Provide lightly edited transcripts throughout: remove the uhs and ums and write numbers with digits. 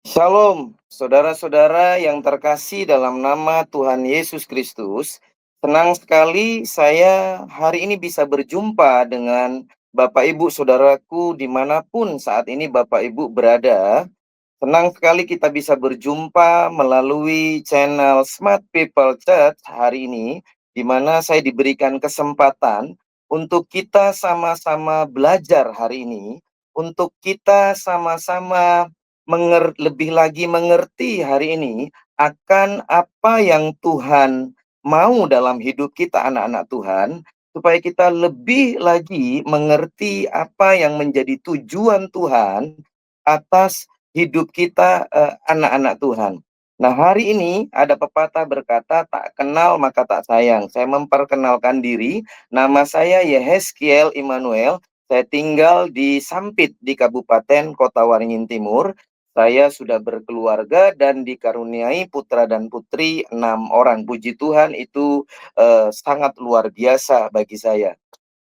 Shalom, saudara-saudara yang terkasih dalam nama Tuhan Yesus Kristus. Senang sekali saya hari ini bisa berjumpa dengan Bapak Ibu saudaraku dimanapun saat ini Bapak Ibu berada. Senang sekali kita bisa berjumpa melalui channel Smart People Church hari ini, di mana saya diberikan kesempatan untuk kita sama-sama belajar hari ini, untuk kita sama-sama lebih lagi mengerti hari ini akan apa yang Tuhan mau dalam hidup kita anak-anak Tuhan, supaya kita lebih lagi mengerti apa yang menjadi tujuan Tuhan atas hidup kita, anak-anak Tuhan. Nah, hari ini ada pepatah berkata, "Tak kenal maka tak sayang." Saya memperkenalkan diri, nama saya Yehezkiel Immanuel, saya tinggal di Sampit di Kabupaten Kota Waringin Timur. Saya sudah berkeluarga dan dikaruniai putra dan putri 6 orang. Puji Tuhan itu, sangat luar biasa bagi saya.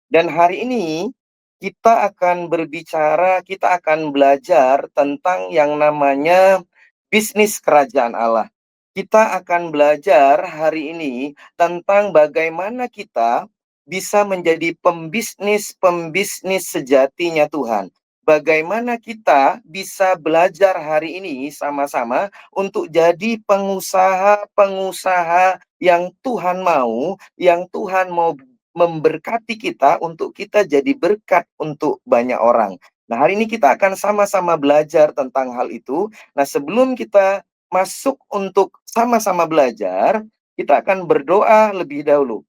Dan hari ini kita akan berbicara, kita akan belajar tentang yang namanya bisnis kerajaan Allah. Kita akan belajar hari ini tentang bagaimana kita bisa menjadi pembisnis-pembisnis sejatinya Tuhan. Bagaimana kita bisa belajar hari ini sama-sama untuk jadi pengusaha-pengusaha yang Tuhan mau, yang Tuhan mau memberkati kita untuk kita jadi berkat untuk banyak orang. Nah, hari ini kita akan sama-sama belajar tentang hal itu. Nah, sebelum kita masuk untuk sama-sama belajar, kita akan berdoa lebih dahulu.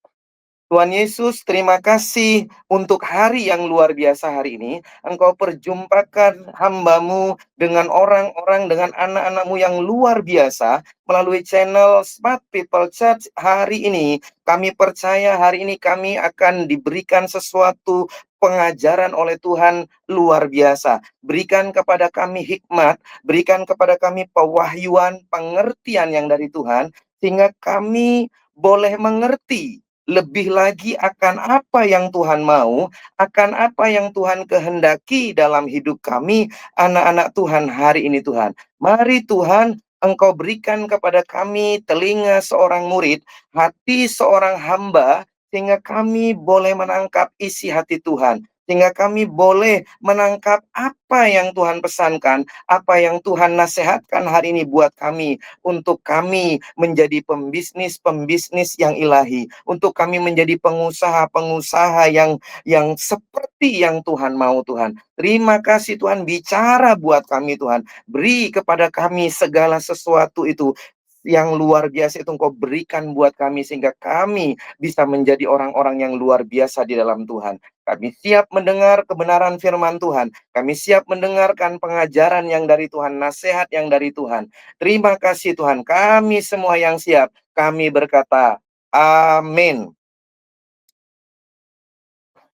Tuhan Yesus, terima kasih untuk hari yang luar biasa hari ini. Engkau perjumpakan hamba-Mu dengan orang-orang, dengan anak-anak-Mu yang luar biasa melalui channel Smart People Church hari ini. Kami percaya hari ini kami akan diberikan sesuatu pengajaran oleh Tuhan luar biasa. Berikan kepada kami hikmat, berikan kepada kami pewahyuan, pengertian yang dari Tuhan, sehingga kami boleh mengerti lebih lagi akan apa yang Tuhan mau, akan apa yang Tuhan kehendaki dalam hidup kami, anak-anak Tuhan hari ini Tuhan. Mari Tuhan, Engkau berikan kepada kami telinga seorang murid, hati seorang hamba, sehingga kami boleh menangkap isi hati Tuhan. Sehingga kami boleh menangkap apa yang Tuhan pesankan, apa yang Tuhan nasihatkan hari ini buat kami, untuk kami menjadi pembisnis-pembisnis yang ilahi, untuk kami menjadi pengusaha-pengusaha yang seperti yang Tuhan mau Tuhan. Terima kasih Tuhan, bicara buat kami Tuhan. Beri kepada kami segala sesuatu itu yang luar biasa itu Engkau berikan buat kami sehingga kami bisa menjadi orang-orang yang luar biasa di dalam Tuhan. Kami siap mendengar kebenaran firman Tuhan. Kami siap mendengarkan pengajaran yang dari Tuhan, nasihat yang dari Tuhan. Terima kasih Tuhan, kami semua yang siap. Kami berkata, amin.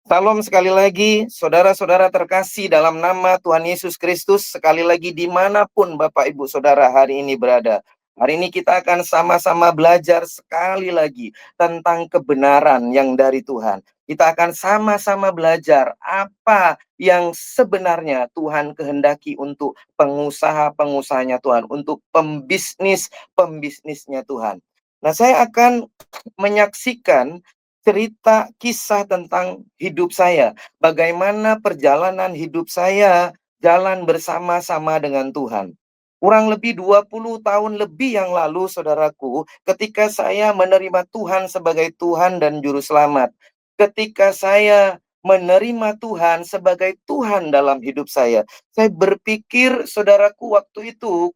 Salam sekali lagi, saudara-saudara terkasih dalam nama Tuhan Yesus Kristus. Sekali lagi dimanapun Bapak Ibu Saudara hari ini berada. Hari ini kita akan sama-sama belajar sekali lagi tentang kebenaran yang dari Tuhan. Kita akan sama-sama belajar apa yang sebenarnya Tuhan kehendaki untuk pengusaha-pengusahanya Tuhan, untuk pembisnis-pembisnisnya Tuhan. Nah, saya akan menyaksikan cerita kisah tentang hidup saya. Bagaimana perjalanan hidup saya jalan bersama-sama dengan Tuhan. Kurang lebih 20 tahun lebih yang lalu, saudaraku, ketika saya menerima Tuhan sebagai Tuhan dan Juru Selamat. Ketika saya menerima Tuhan sebagai Tuhan dalam hidup saya berpikir, saudaraku, waktu itu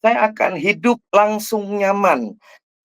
saya akan hidup langsung nyaman.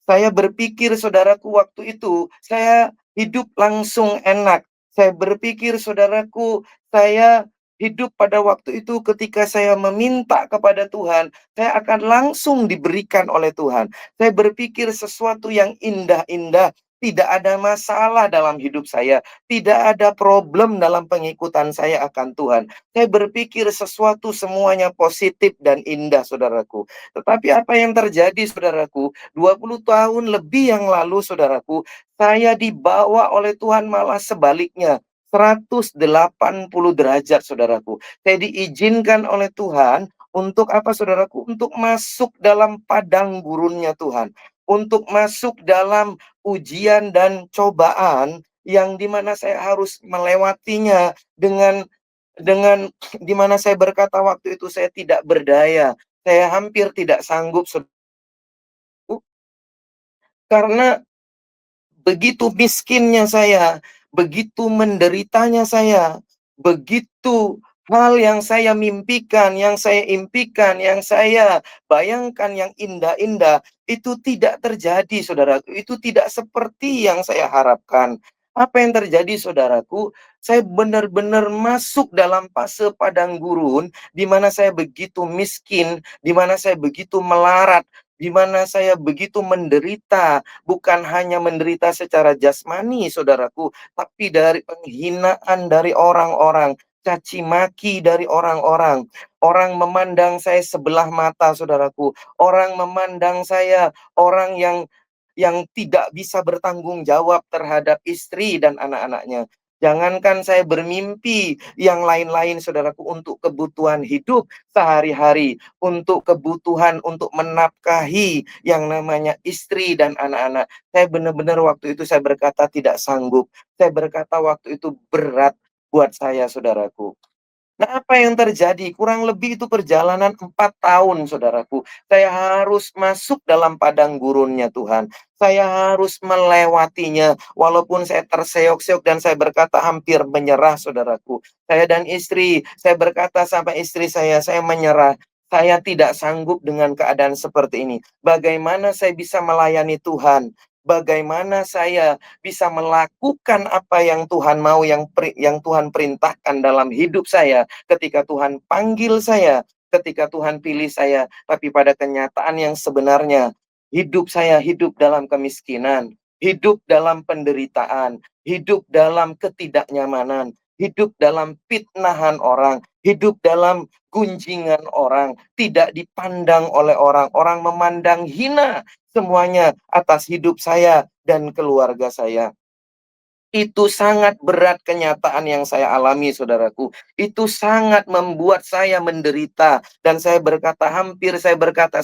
Saya berpikir saudaraku waktu itu, saya hidup langsung enak. Saya berpikir saudaraku, saya hidup pada waktu itu ketika saya meminta kepada Tuhan, saya akan langsung diberikan oleh Tuhan. Saya berpikir sesuatu yang indah-indah, tidak ada masalah dalam hidup saya, tidak ada problem dalam pengikutan saya akan Tuhan. Saya berpikir sesuatu semuanya positif dan indah, saudaraku. Tetapi apa yang terjadi, saudaraku? 20 tahun lebih yang lalu, saudaraku, saya dibawa oleh Tuhan malah sebaliknya. 180 derajat, saudaraku. Saya diizinkan oleh Tuhan Untuk apa saudaraku? Untuk masuk dalam padang gurunnya Tuhan. Untuk masuk dalam ujian dan cobaan yang dimana saya harus melewatinya dengan di mana saya berkata waktu itu saya tidak berdaya, saya hampir tidak sanggup karena begitu miskinnya saya, begitu menderitanya saya, begitu hal yang saya mimpikan, yang saya impikan, yang saya bayangkan yang indah-indah, itu tidak terjadi saudaraku, itu tidak seperti yang saya harapkan. Apa yang terjadi saudaraku? Saya benar-benar masuk dalam fase padang gurun, di mana saya begitu miskin, di mana saya begitu melarat, di mana saya begitu menderita, bukan hanya menderita secara jasmani, saudaraku, tapi dari penghinaan dari orang-orang, caci maki dari orang-orang. Orang memandang saya sebelah mata, saudaraku. Orang memandang saya orang yang tidak bisa bertanggung jawab terhadap istri dan anak-anaknya. Jangankan saya bermimpi yang lain-lain, saudaraku, untuk kebutuhan hidup sehari-hari, untuk kebutuhan untuk menafkahi yang namanya istri dan anak-anak. Saya benar-benar waktu itu saya berkata tidak sanggup. Saya berkata waktu itu berat buat saya, saudaraku. Nah, apa yang terjadi? Kurang lebih itu perjalanan 4 tahun, saudaraku. Saya harus masuk dalam padang gurunnya Tuhan. Saya harus melewatinya, walaupun saya terseok-seok dan saya berkata hampir menyerah, saudaraku. Saya dan istri, saya berkata sampai istri saya menyerah. Saya tidak sanggup dengan keadaan seperti ini. Bagaimana saya bisa melayani Tuhan? Bagaimana saya bisa melakukan apa yang Tuhan mau, yang Tuhan perintahkan dalam hidup saya? Ketika Tuhan panggil saya, ketika Tuhan pilih saya, tapi pada kenyataan yang sebenarnya, hidup saya hidup dalam kemiskinan, hidup dalam penderitaan, hidup dalam ketidaknyamanan, hidup dalam fitnahan orang, hidup dalam gunjingan orang, tidak dipandang oleh orang, orang memandang hina semuanya atas hidup saya dan keluarga saya. Itu sangat berat kenyataan yang saya alami, saudaraku. Itu sangat membuat saya menderita. Dan saya berkata,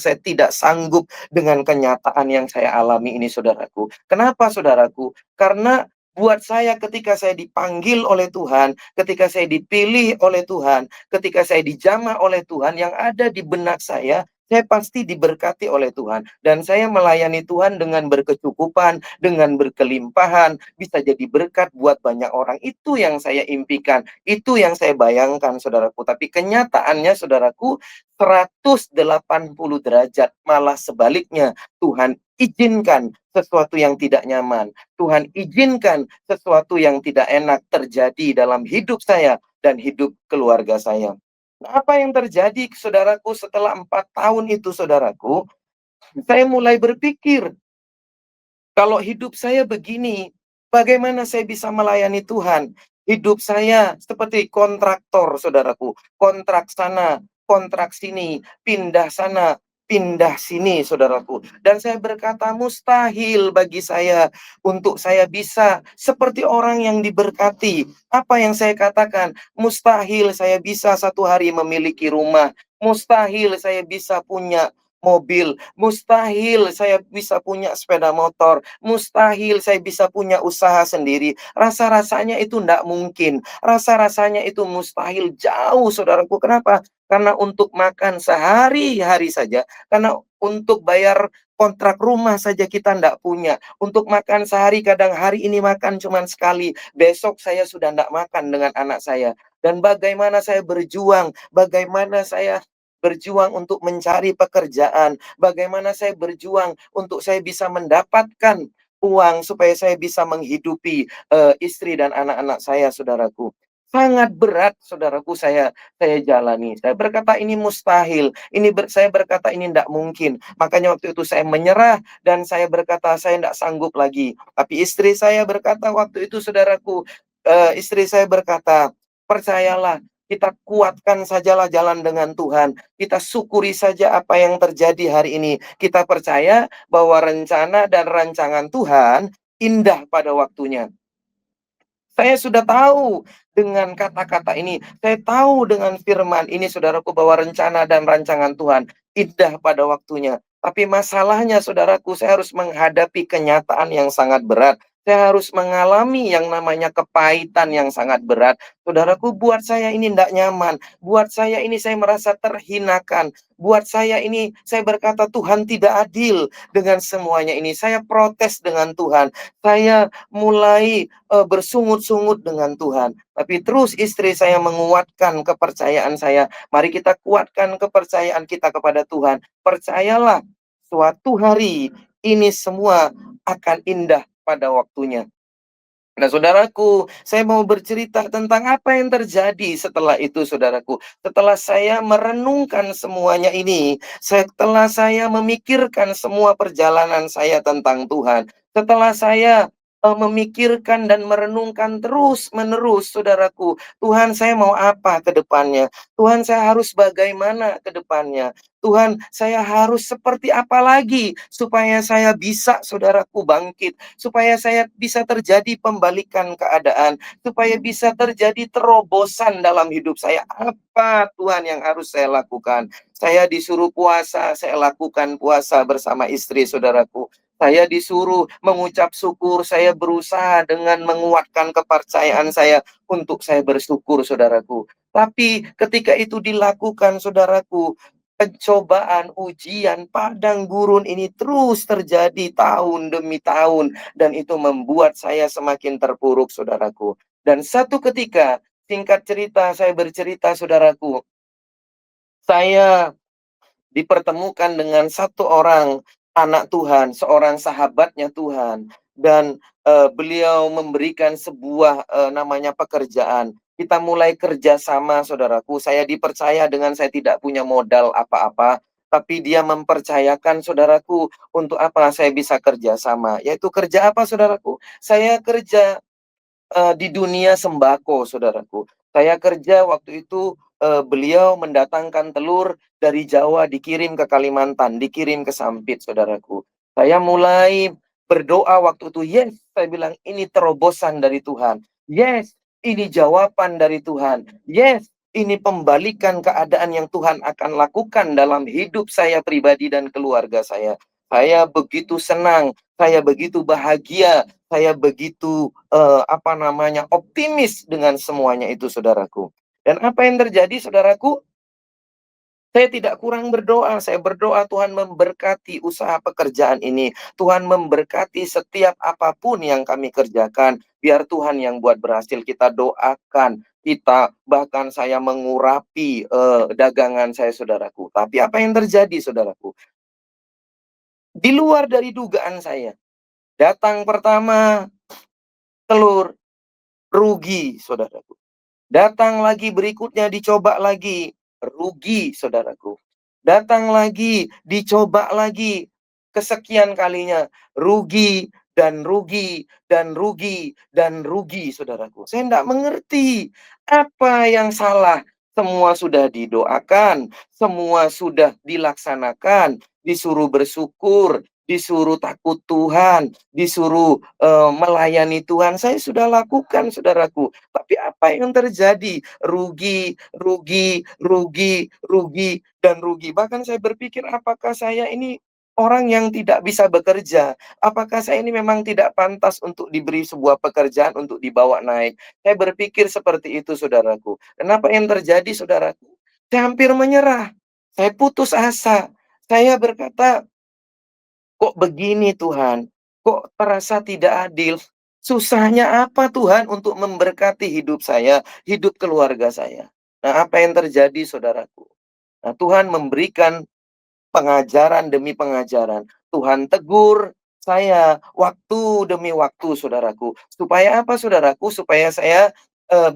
saya tidak sanggup dengan kenyataan yang saya alami ini, saudaraku. Kenapa, saudaraku? Karena buat saya ketika saya dipanggil oleh Tuhan, ketika saya dipilih oleh Tuhan, ketika saya dijamah oleh Tuhan, yang ada di benak saya pasti diberkati oleh Tuhan. Dan saya melayani Tuhan dengan berkecukupan, dengan berkelimpahan, bisa jadi berkat buat banyak orang. Itu yang saya impikan, itu yang saya bayangkan, saudaraku. Tapi kenyataannya, saudaraku, 180 derajat, malah sebaliknya. Tuhan izinkan sesuatu yang tidak nyaman. Tuhan izinkan sesuatu yang tidak enak terjadi dalam hidup saya dan hidup keluarga saya. Nah, apa yang terjadi, saudaraku, setelah 4 tahun itu, saudaraku, saya mulai berpikir, kalau hidup saya begini, bagaimana saya bisa melayani Tuhan? Hidup saya seperti kontraktor, saudaraku. Kontrak sana, kontrak sini, pindah sana, pindah sini, saudaraku. Dan saya berkata, mustahil bagi saya untuk saya bisa seperti orang yang diberkati. Apa yang saya katakan? Mustahil saya bisa satu hari memiliki rumah. Mustahil saya bisa punya mobil, mustahil saya bisa punya sepeda motor, mustahil saya bisa punya usaha sendiri. Rasa-rasanya itu tidak mungkin, rasa-rasanya itu mustahil jauh, saudaraku. Kenapa? Karena untuk makan sehari-hari saja, karena untuk bayar kontrak rumah saja kita tidak punya. Untuk makan sehari, kadang hari ini makan cuma sekali, besok saya sudah tidak makan dengan anak saya. Dan bagaimana saya berjuang, bagaimana saya berjuang untuk mencari pekerjaan, bagaimana saya berjuang untuk saya bisa mendapatkan uang supaya saya bisa menghidupi istri dan anak-anak saya, saudaraku. Sangat berat, saudaraku, saya jalani. Saya berkata ini mustahil, saya berkata ini tidak mungkin. Makanya waktu itu saya menyerah dan saya berkata saya tidak sanggup lagi. Tapi istri saya berkata waktu itu, saudaraku, istri saya berkata, percayalah, kita kuatkan sajalah jalan dengan Tuhan. Kita syukuri saja apa yang terjadi hari ini. Kita percaya bahwa rencana dan rancangan Tuhan indah pada waktunya. Saya sudah tahu dengan kata-kata ini, saya tahu dengan firman ini saudaraku bahwa rencana dan rancangan Tuhan indah pada waktunya. Tapi masalahnya saudaraku, saya harus menghadapi kenyataan yang sangat berat. Saya harus mengalami yang namanya kepahitan yang sangat berat. Saudaraku, buat saya ini tidak nyaman. Buat saya ini saya merasa terhinakan. Buat saya ini saya berkata Tuhan tidak adil dengan semuanya ini. Saya protes dengan Tuhan. Saya mulai bersungut-sungut dengan Tuhan. Tapi terus istri saya menguatkan kepercayaan saya. Mari kita kuatkan kepercayaan kita kepada Tuhan. Percayalah, suatu hari ini semua akan indah pada waktunya. Nah, saudaraku, saya mau bercerita tentang apa yang terjadi setelah itu, saudaraku. Setelah saya merenungkan semuanya ini, setelah saya memikirkan semua perjalanan saya tentang Tuhan, setelah saya memikirkan dan merenungkan terus-menerus, saudaraku, Tuhan, saya mau apa ke depannya? Tuhan, saya harus bagaimana ke depannya? Tuhan, saya harus seperti apa lagi supaya saya bisa, saudaraku, bangkit, supaya saya bisa terjadi pembalikan keadaan, supaya bisa terjadi terobosan dalam hidup saya. Apa Tuhan yang harus saya lakukan? Saya disuruh puasa, saya lakukan puasa bersama istri, saudaraku. Saya disuruh mengucap syukur, saya berusaha dengan menguatkan kepercayaan saya untuk saya bersyukur, saudaraku. Tapi ketika itu dilakukan, saudaraku, pencobaan, ujian, padang gurun ini terus terjadi tahun demi tahun dan itu membuat saya semakin terpuruk, saudaraku. Dan satu ketika, singkat cerita, saya bercerita, saudaraku, saya dipertemukan dengan satu orang anak Tuhan, seorang sahabatnya Tuhan, dan beliau memberikan sebuah namanya pekerjaan. Kita mulai kerja sama, saudaraku. Saya dipercaya dengan saya tidak punya modal apa-apa, tapi dia mempercayakan saudaraku untuk apa saya bisa kerja sama. Yaitu kerja apa, saudaraku? Saya kerja di dunia sembako, saudaraku. Saya kerja waktu itu, beliau mendatangkan telur dari Jawa dikirim ke Kalimantan, dikirim ke Sampit, saudaraku. Saya mulai berdoa waktu itu, yes, saya bilang ini terobosan dari Tuhan. Yes, ini jawaban dari Tuhan. Yes, ini pembalikan keadaan yang Tuhan akan lakukan dalam hidup saya pribadi dan keluarga saya. Saya begitu senang, saya begitu bahagia, saya begitu optimis dengan semuanya itu, saudaraku. Dan apa yang terjadi, saudaraku? Saya tidak kurang berdoa. Saya berdoa Tuhan memberkati usaha pekerjaan ini. Tuhan memberkati setiap apapun yang kami kerjakan. Biar Tuhan yang buat berhasil. Kita doakan. Kita bahkan saya mengurapi dagangan saya, saudaraku. Tapi apa yang terjadi, saudaraku? Di luar dari dugaan saya. Datang pertama telur, rugi, saudaraku. Datang lagi berikutnya dicoba lagi, rugi, saudaraku. Datang lagi, dicoba lagi, kesekian kalinya, rugi dan rugi dan rugi dan rugi, saudaraku. Saya tidak mengerti apa yang salah. Semua sudah didoakan, semua sudah dilaksanakan, disuruh bersyukur, disuruh takut Tuhan, disuruh melayani Tuhan. Saya sudah lakukan, saudaraku. Tapi apa yang terjadi? Rugi, rugi, rugi, rugi, dan rugi. Bahkan saya berpikir apakah saya ini orang yang tidak bisa bekerja? Apakah saya ini memang tidak pantas untuk diberi sebuah pekerjaan untuk dibawa naik? Saya berpikir seperti itu, saudaraku. Dan apa yang terjadi, saudaraku? Saya hampir menyerah. Saya putus asa. Saya berkata, kok begini Tuhan? Kok terasa tidak adil? Susahnya apa Tuhan untuk memberkati hidup saya, hidup keluarga saya? Nah, apa yang terjadi, saudaraku? Nah, Tuhan memberikan pengajaran demi pengajaran. Tuhan tegur saya waktu demi waktu, saudaraku. Supaya apa, saudaraku? Supaya saya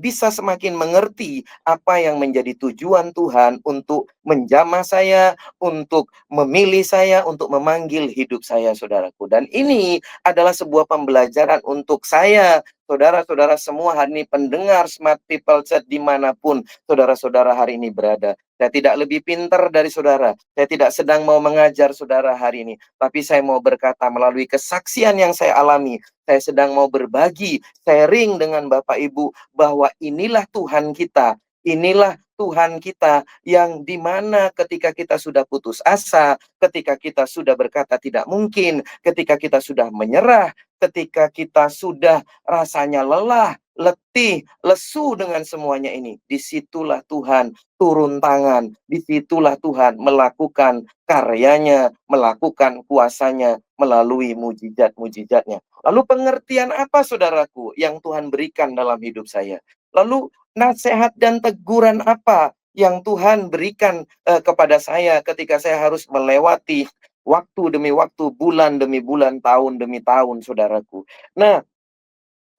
bisa semakin mengerti apa yang menjadi tujuan Tuhan untuk menjamah saya, untuk memilih saya, untuk memanggil hidup saya, saudaraku. Dan ini adalah sebuah pembelajaran untuk saya saudara-saudara semua hari ini pendengar Smart People Chat dimanapun saudara-saudara hari ini berada. Saya tidak lebih pintar dari saudara. Saya tidak sedang mau mengajar saudara hari ini. Tapi saya mau berkata melalui kesaksian yang saya alami. Saya sedang mau berbagi, sharing dengan Bapak Ibu bahwa inilah Tuhan kita. Inilah Tuhan kita yang dimana ketika kita sudah putus asa, ketika kita sudah berkata tidak mungkin, ketika kita sudah menyerah, ketika kita sudah rasanya lelah, letih, lesu dengan semuanya ini, disitulah Tuhan turun tangan, disitulah Tuhan melakukan karyanya, melakukan kuasanya melalui mujizat-mujizatnya. Lalu pengertian apa saudaraku yang Tuhan berikan dalam hidup saya? Lalu nasihat dan teguran apa yang Tuhan berikan kepada saya ketika saya harus melewati waktu demi waktu, bulan demi bulan, tahun demi tahun, saudaraku. Nah,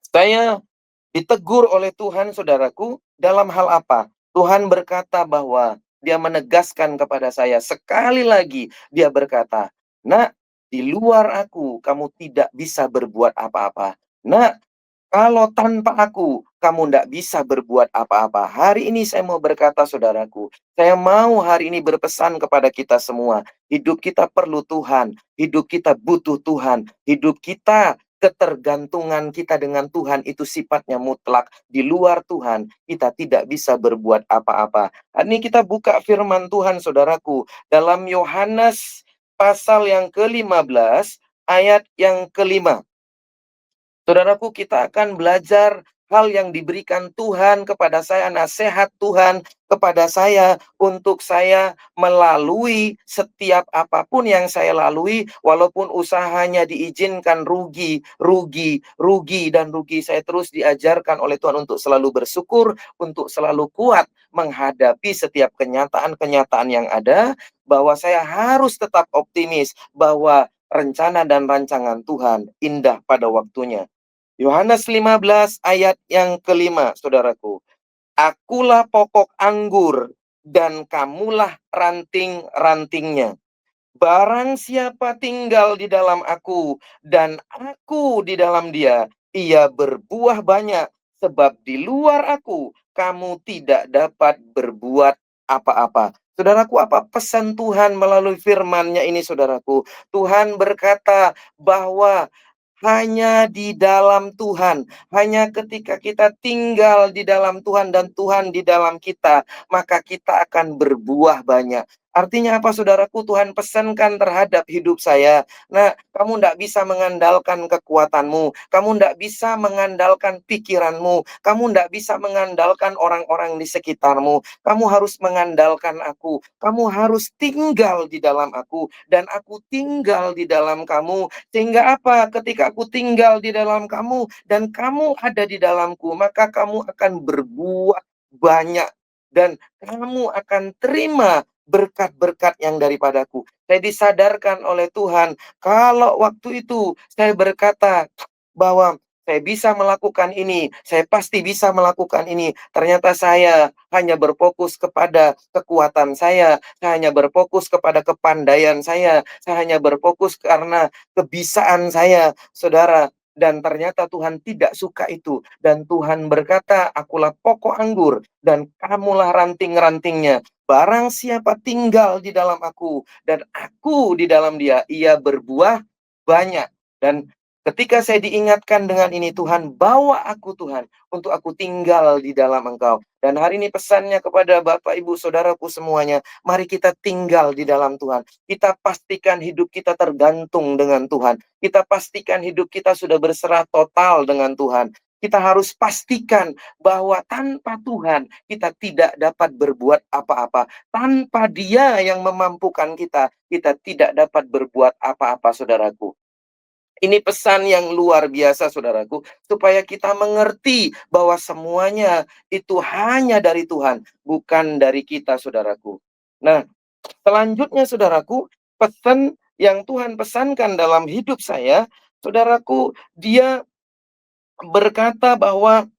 saya ditegur oleh Tuhan, saudaraku, dalam hal apa? Tuhan berkata bahwa dia menegaskan kepada saya, sekali lagi dia berkata, "Nak, di luar aku, kamu tidak bisa berbuat apa-apa. Nak, kalau tanpa aku, kamu tidak bisa berbuat apa-apa." Hari ini saya mau berkata, saudaraku, saya mau hari ini berpesan kepada kita semua. Hidup kita perlu Tuhan. Hidup kita butuh Tuhan. Hidup kita, ketergantungan kita dengan Tuhan itu sifatnya mutlak. Di luar Tuhan, kita tidak bisa berbuat apa-apa. Hari ini kita buka firman Tuhan, saudaraku. Dalam Yohanes pasal yang ke-15, ayat yang ke-5. Saudaraku, kita akan belajar hal yang diberikan Tuhan kepada saya, nasihat Tuhan kepada saya untuk saya melalui setiap apapun yang saya lalui, walaupun usahanya diizinkan rugi, rugi, rugi, dan rugi. Saya terus diajarkan oleh Tuhan untuk selalu bersyukur, untuk selalu kuat menghadapi setiap kenyataan-kenyataan yang ada, bahwa saya harus tetap optimis bahwa rencana dan rancangan Tuhan indah pada waktunya. Yohanes 15 ayat yang kelima, saudaraku. Akulah pokok anggur dan kamulah ranting-rantingnya. Barang siapa tinggal di dalam aku dan aku di dalam dia, ia berbuah banyak, sebab di luar aku kamu tidak dapat berbuat apa-apa. Saudaraku, apa pesan Tuhan melalui firman-Nya ini, saudaraku? Tuhan berkata bahwa hanya di dalam Tuhan, hanya ketika kita tinggal di dalam Tuhan dan Tuhan di dalam kita, maka kita akan berbuah banyak. Artinya apa, saudaraku? Tuhan pesankan terhadap hidup saya. Nah, kamu tidak bisa mengandalkan kekuatanmu. Kamu tidak bisa mengandalkan pikiranmu. Kamu tidak bisa mengandalkan orang-orang di sekitarmu. Kamu harus mengandalkan aku. Kamu harus tinggal di dalam aku. Dan aku tinggal di dalam kamu. Sehingga apa? Ketika aku tinggal di dalam kamu dan kamu ada di dalamku, maka kamu akan berbuah banyak. Dan kamu akan terima berkat-berkat yang daripadaku. Saya disadarkan oleh Tuhan, kalau waktu itu saya berkata bahwa saya bisa melakukan ini, saya pasti bisa melakukan ini. Ternyata saya hanya berfokus kepada kekuatan saya hanya berfokus kepada kepandaian saya hanya berfokus karena kebisaan saya, saudara. Dan ternyata Tuhan tidak suka itu. Dan Tuhan berkata, akulah pokok anggur dan kamulah ranting-rantingnya. Barang siapa tinggal di dalam aku dan aku di dalam dia, ia berbuah banyak. Dan ketika saya diingatkan dengan ini, Tuhan, bawa aku Tuhan, untuk aku tinggal di dalam Engkau. Dan hari ini pesannya kepada Bapak, Ibu, Saudaraku semuanya, mari kita tinggal di dalam Tuhan. Kita pastikan hidup kita tergantung dengan Tuhan. Kita pastikan hidup kita sudah berserah total dengan Tuhan. Kita harus pastikan bahwa tanpa Tuhan kita tidak dapat berbuat apa-apa. Tanpa Dia yang memampukan kita, kita tidak dapat berbuat apa-apa, saudaraku. Ini pesan yang luar biasa, saudaraku, supaya kita mengerti bahwa semuanya itu hanya dari Tuhan, bukan dari kita, saudaraku. Nah, selanjutnya, saudaraku, pesan yang Tuhan pesankan dalam hidup saya, saudaraku, dia berkata bahwa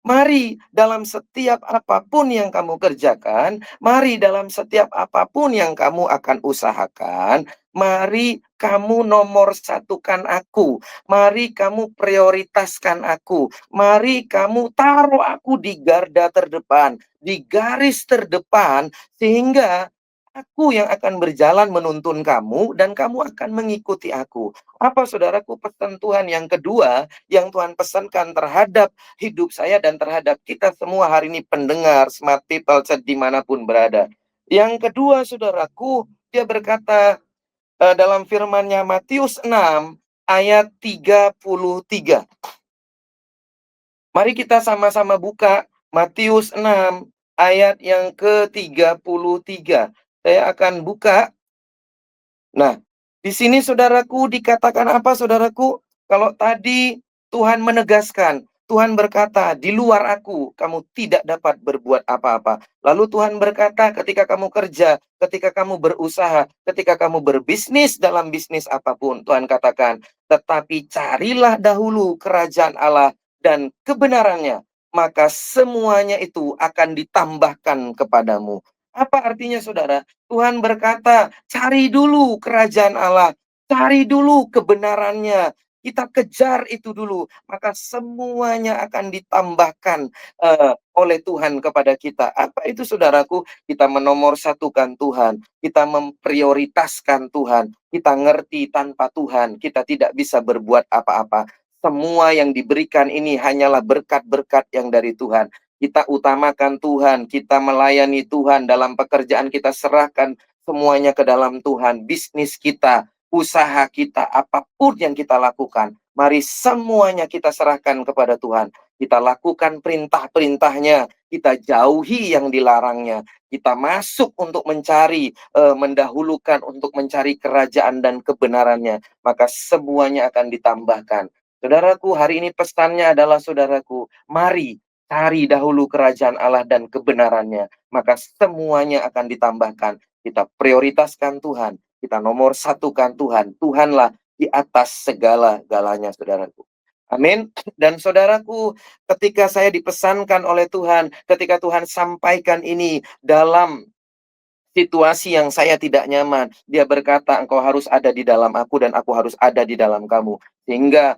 Mari dalam setiap apapun yang kamu kerjakan, mari dalam setiap apapun yang kamu akan usahakan, mari kamu nomor satukan aku, mari kamu prioritaskan aku, mari kamu taruh aku di garda terdepan, di garis terdepan, sehingga aku yang akan berjalan menuntun kamu dan kamu akan mengikuti aku. Apa saudaraku pesan Tuhan yang kedua yang Tuhan pesankan terhadap hidup saya dan terhadap kita semua hari ini pendengar Smart People dimanapun berada. Yang kedua saudaraku, dia berkata dalam firman-Nya Matius 6 ayat 33. Mari kita sama-sama buka Matius 6 ayat yang ke-33. Saya akan buka. Nah, di sini saudaraku dikatakan apa saudaraku? Kalau tadi Tuhan menegaskan, Tuhan berkata, di luar aku kamu tidak dapat berbuat apa-apa. Lalu Tuhan berkata, ketika kamu kerja, ketika kamu berusaha, ketika kamu berbisnis dalam bisnis apapun, Tuhan katakan, tetapi carilah dahulu kerajaan Allah dan kebenarannya, maka semuanya itu akan ditambahkan kepadamu. Apa artinya saudara? Tuhan berkata, cari dulu kerajaan Allah, cari dulu kebenarannya. Kita kejar itu dulu, maka semuanya akan ditambahkan oleh Tuhan kepada kita. Apa itu saudaraku? Kita menomorsatukan Tuhan, kita memprioritaskan Tuhan, kita ngerti tanpa Tuhan, kita tidak bisa berbuat apa-apa. Semua yang diberikan ini hanyalah berkat-berkat yang dari Tuhan. Kita utamakan Tuhan, kita melayani Tuhan, dalam pekerjaan kita serahkan semuanya ke dalam Tuhan, bisnis kita, usaha kita, apapun yang kita lakukan, mari semuanya kita serahkan kepada Tuhan. Kita lakukan perintah-perintahnya, kita jauhi yang dilarangnya, kita masuk untuk mencari, mendahulukan untuk mencari kerajaan dan kebenarannya, maka semuanya akan ditambahkan. Saudaraku, hari ini pesannya adalah saudaraku, mari cari dahulu kerajaan Allah dan kebenarannya, maka semuanya akan ditambahkan. Kita prioritaskan Tuhan, kita nomor satukan Tuhan. Tuhanlah di atas segala-galanya, saudaraku. Amin. Dan saudaraku, ketika saya dipesankan oleh Tuhan, ketika Tuhan sampaikan ini dalam situasi yang saya tidak nyaman, dia berkata, engkau harus ada di dalam aku dan aku harus ada di dalam kamu. Sehingga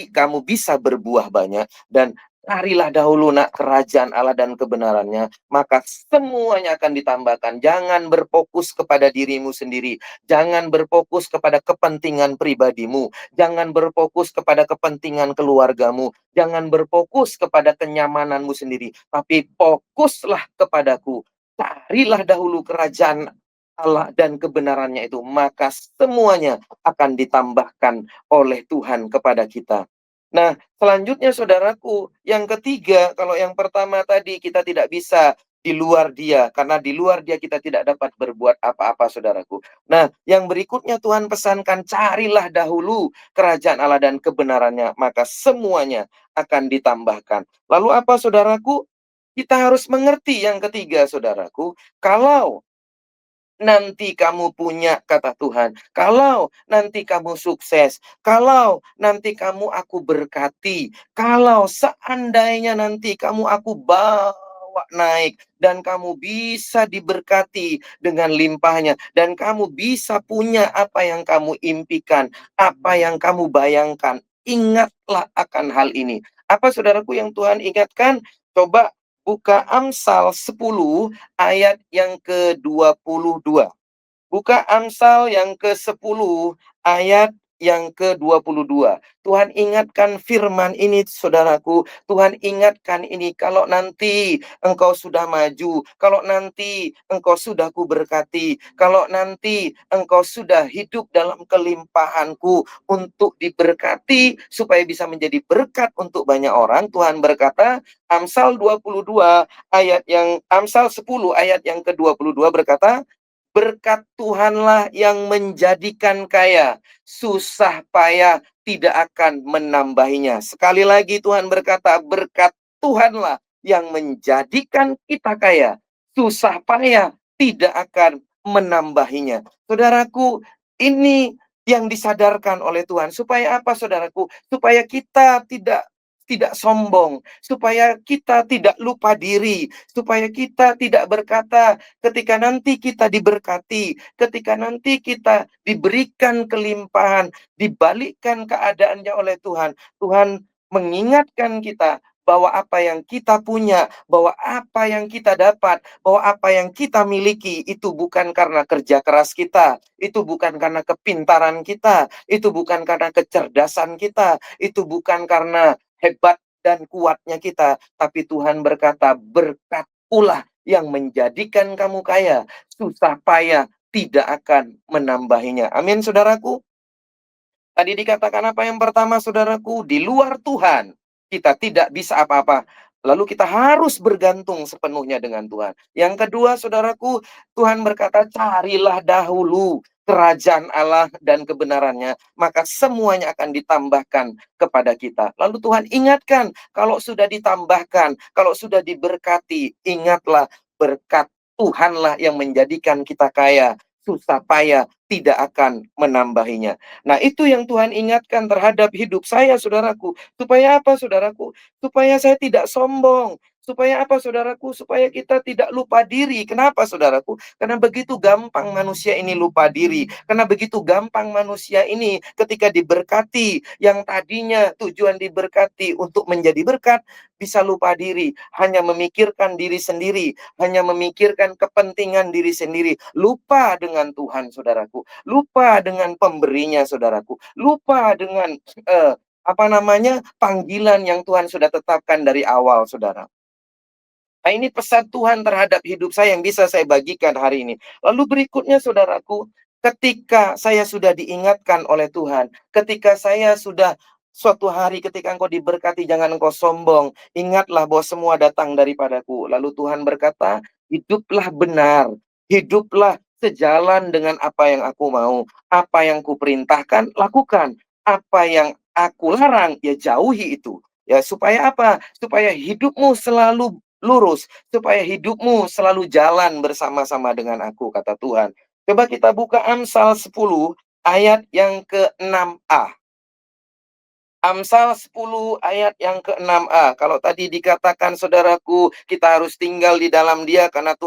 kamu bisa berbuah banyak, dan carilah dahulu nak kerajaan Allah dan kebenarannya, maka semuanya akan ditambahkan. Jangan berfokus kepada dirimu sendiri, jangan berfokus kepada kepentingan pribadimu, jangan berfokus kepada kepentingan keluargamu, jangan berfokus kepada kenyamananmu sendiri, tapi fokuslah kepadaku. Carilah dahulu kerajaan Allah dan kebenarannya itu, maka semuanya akan ditambahkan oleh Tuhan kepada kita. Nah, selanjutnya saudaraku, yang ketiga, kalau yang pertama tadi kita tidak bisa di luar dia, karena di luar dia kita tidak dapat berbuat apa-apa saudaraku. Nah, yang berikutnya Tuhan pesankan, carilah dahulu kerajaan Allah dan kebenarannya, maka semuanya akan ditambahkan. Lalu apa saudaraku? Kita harus mengerti yang ketiga, saudaraku, kalau nanti kamu punya, kata Tuhan, kalau nanti kamu sukses, kalau nanti kamu aku berkati, kalau seandainya nanti kamu aku bawa naik, dan kamu bisa diberkati dengan limpahnya, dan kamu bisa punya apa yang kamu impikan, apa yang kamu bayangkan, ingatlah akan hal ini. Apa saudaraku yang Tuhan ingatkan? Coba buka Amsal 10 ayat yang ke-22. Buka Amsal yang ke-10 ayat yang ke-22. Tuhan ingatkan firman ini saudaraku. Tuhan ingatkan ini, kalau nanti engkau sudah maju, kalau nanti engkau sudah kuberkati, kalau nanti engkau sudah hidup dalam kelimpahanku untuk diberkati supaya bisa menjadi berkat untuk banyak orang. Tuhan berkata, Amsal 10 ayat yang ke-22 berkata, berkat Tuhanlah yang menjadikan kaya, susah payah tidak akan menambahinya. Sekali lagi Tuhan berkata, berkat Tuhanlah yang menjadikan kita kaya, susah payah tidak akan menambahinya. Saudaraku, ini yang disadarkan oleh Tuhan. Supaya apa saudaraku? Supaya kita tidak tidak sombong, supaya kita tidak lupa diri, supaya kita tidak berkata ketika nanti kita diberkati, ketika nanti kita diberikan kelimpahan, dibalikkan keadaannya oleh Tuhan. Tuhan mengingatkan kita bahwa apa yang kita punya, bahwa apa yang kita dapat, bahwa apa yang kita miliki itu bukan karena kerja keras kita, itu bukan karena kepintaran kita, itu bukan karena kecerdasan kita, itu bukan karena hebat dan kuatnya kita, tapi Tuhan berkata, berkat-Kulah yang menjadikan kamu kaya, susah payah tidak akan menambahinya. Amin, saudaraku. Tadi dikatakan apa yang pertama, saudaraku? Di luar Tuhan, kita tidak bisa apa-apa. Lalu kita harus bergantung sepenuhnya dengan Tuhan. Yang kedua, saudaraku, Tuhan berkata, carilah dahulu kerajaan Allah dan kebenarannya, maka semuanya akan ditambahkan kepada kita. Lalu Tuhan ingatkan, kalau sudah ditambahkan, kalau sudah diberkati, ingatlah berkat Tuhanlah yang menjadikan kita kaya, susah payah tidak akan menambahinya. Nah, itu yang Tuhan ingatkan terhadap hidup saya, saudaraku. Supaya apa, saudaraku? Supaya saya tidak sombong. Supaya apa, saudaraku? Supaya kita tidak lupa diri. Kenapa, saudaraku? Karena begitu gampang manusia ini lupa diri. Karena begitu gampang manusia ini ketika diberkati, yang tadinya tujuan diberkati untuk menjadi berkat, bisa lupa diri. Hanya memikirkan diri sendiri. Hanya memikirkan kepentingan diri sendiri. Lupa dengan Tuhan, saudaraku. Lupa dengan pemberinya, saudaraku. Lupa dengan panggilan yang Tuhan sudah tetapkan dari awal, saudara. Nah, ini pesan Tuhan terhadap hidup saya yang bisa saya bagikan hari ini. Lalu berikutnya, saudaraku, ketika saya sudah diingatkan oleh Tuhan, ketika saya sudah suatu hari ketika engkau diberkati, jangan engkau sombong. Ingatlah bahwa semua datang daripadaku. Lalu Tuhan berkata, hiduplah benar, hiduplah sejalan dengan apa yang aku mau. Apa yang kuperintahkan, lakukan. Apa yang aku larang, ya jauhi itu. Ya, supaya apa? Supaya hidupmu selalu lurus, supaya hidupmu selalu jalan bersama-sama dengan aku, kata Tuhan. Coba kita buka Amsal 10 ayat yang ke-6a. Amsal 10 ayat yang ke-6a. Kalau tadi dikatakan, saudaraku, kita harus tinggal di dalam Dia karena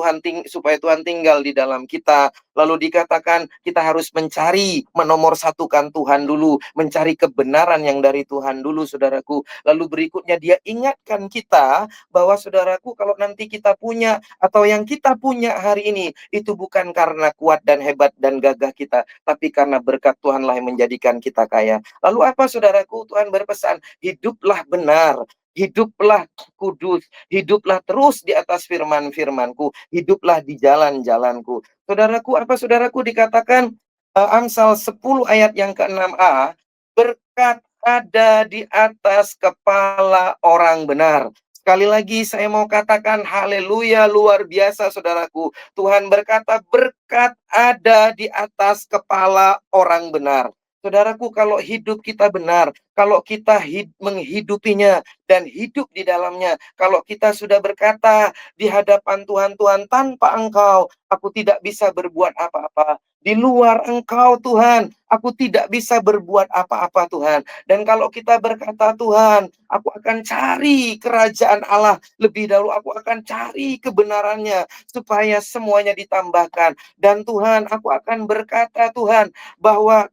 supaya Tuhan tinggal di dalam kita. Lalu dikatakan kita harus mencari, menomorsatukan Tuhan dulu, mencari kebenaran yang dari Tuhan dulu, saudaraku. Lalu berikutnya dia ingatkan kita bahwa, saudaraku, kalau nanti kita punya atau yang kita punya hari ini, itu bukan karena kuat dan hebat dan gagah kita, tapi karena berkat Tuhanlah yang menjadikan kita kaya. Lalu apa, saudaraku? Tuhan berpesan, hiduplah benar, hiduplah kudus, hiduplah terus di atas firman-firmanku, hiduplah di jalan-jalanku. Saudaraku, apa, saudaraku, dikatakan Amsal 10 ayat yang ke-6a, berkat ada di atas kepala orang benar. Sekali lagi saya mau katakan haleluya, luar biasa, saudaraku. Tuhan berkata berkat ada di atas kepala orang benar. Saudaraku, kalau hidup kita benar, kalau kita menghidupinya dan hidup di dalamnya, kalau kita sudah berkata di hadapan Tuhan, Tuhan, tanpa Engkau, aku tidak bisa berbuat apa-apa. Di luar Engkau, Tuhan, aku tidak bisa berbuat apa-apa, Tuhan. Dan kalau kita berkata, Tuhan, aku akan cari kerajaan Allah lebih dahulu, aku akan cari kebenarannya, supaya semuanya ditambahkan. Dan Tuhan, aku akan berkata, Tuhan, bahwa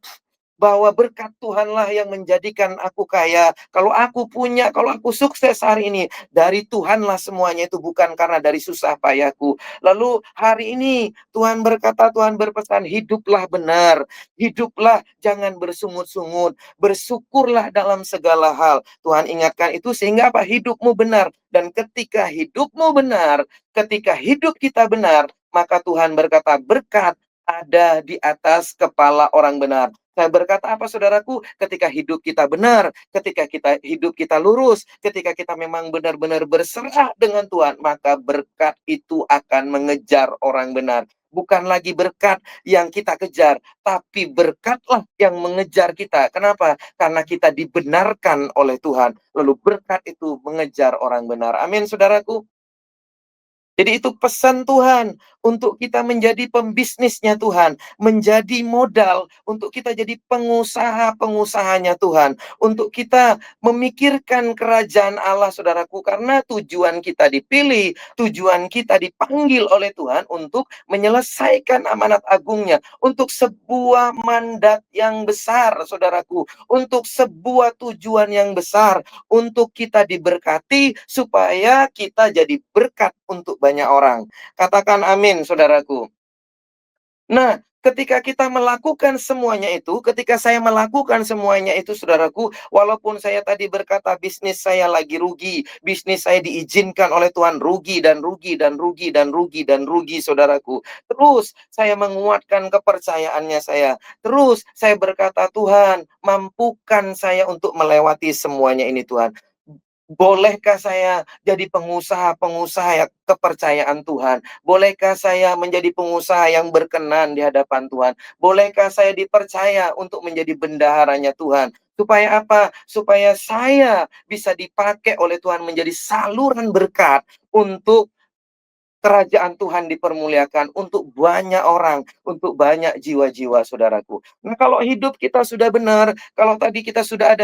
berkat Tuhanlah yang menjadikan aku kaya. Kalau aku punya, kalau aku sukses hari ini, dari Tuhanlah semuanya, itu bukan karena dari susah payahku. Lalu hari ini Tuhan berkata, Tuhan berpesan, hiduplah benar, hiduplah jangan bersungut-sungut, bersyukurlah dalam segala hal. Tuhan ingatkan itu sehingga apa? Hidupmu benar. Dan ketika hidupmu benar, ketika hidup kita benar, maka Tuhan berkata, berkat ada di atas kepala orang benar. Saya berkata apa, saudaraku? Ketika hidup kita benar, ketika hidup kita lurus, ketika kita memang benar-benar berserah dengan Tuhan, maka berkat itu akan mengejar orang benar. Bukan lagi berkat yang kita kejar, tapi berkatlah yang mengejar kita. Kenapa? Karena kita dibenarkan oleh Tuhan. Lalu berkat itu mengejar orang benar. Amin, saudaraku. Jadi itu pesan Tuhan untuk kita menjadi pembisnisnya Tuhan, menjadi modal untuk kita jadi pengusaha-pengusahanya Tuhan, untuk kita memikirkan kerajaan Allah saudaraku, karena tujuan kita dipilih, tujuan kita dipanggil oleh Tuhan untuk menyelesaikan amanat agungnya, untuk sebuah mandat yang besar saudaraku, untuk sebuah tujuan yang besar, untuk kita diberkati supaya kita jadi berkat untuk banyak orang. Katakan amin, saudaraku. Nah, ketika kita melakukan semuanya itu, ketika saya melakukan semuanya itu, saudaraku, walaupun saya tadi berkata bisnis saya lagi rugi, bisnis saya diizinkan oleh Tuhan rugi dan rugi dan rugi dan rugi dan rugi, saudaraku. Terus saya menguatkan kepercayaannya saya. Terus saya berkata, Tuhan, mampukan saya untuk melewati semuanya ini, Tuhan. Bolehkah saya jadi pengusaha-pengusaha yang kepercayaan Tuhan? Bolehkah saya menjadi pengusaha yang berkenan di hadapan Tuhan? Bolehkah saya dipercaya untuk menjadi bendaharanya Tuhan? Supaya apa? Supaya saya bisa dipakai oleh Tuhan menjadi saluran berkat untuk kerajaan Tuhan dipermuliakan untuk banyak orang, untuk banyak jiwa-jiwa, saudaraku. Nah, kalau hidup kita sudah benar, kalau tadi kita sudah